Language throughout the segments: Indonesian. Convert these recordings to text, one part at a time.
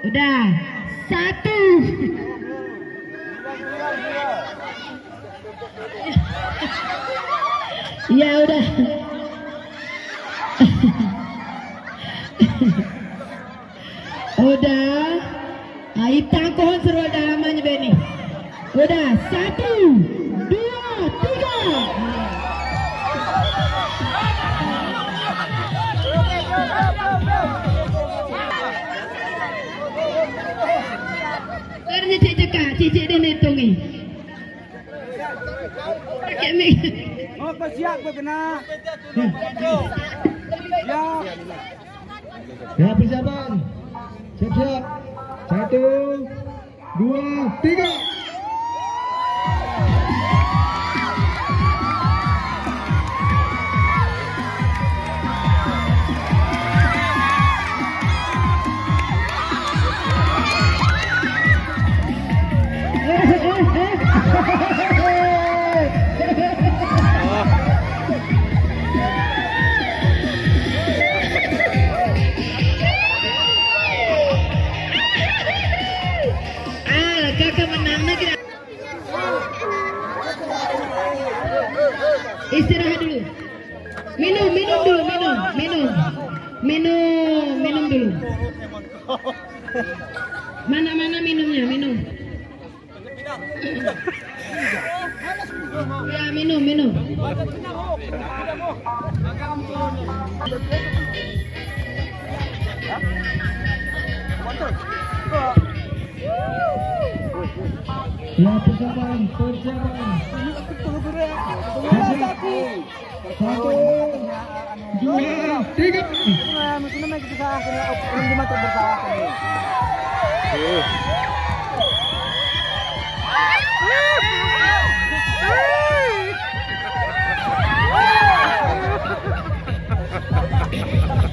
Udah, 1. Ya udah. Udah. Aitang pohon seru dalamannya Beni. Udah, 1, 2, 3. Cicik cekak, cicik dia hitungi. Pakai mic. Oh, siap kena. Siap. Ya, persiapan. Siap-siap. 1, 2, 3. Kakak menang negara. Istirahat dulu. Minum dulu, minum dulu. Mana minumnya, minum. Ya, minum. Ya, persiapan. 1, 2, 3.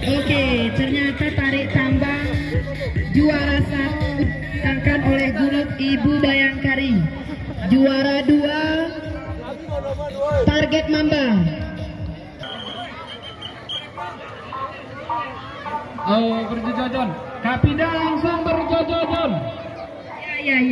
Oke, ternyata tarik tambang juara 1 diangkat oleh grup Ibu Bayangkari. Juara 2 Target Mamba. Oh, berjajan. Kapida langsung berjajan. Ya.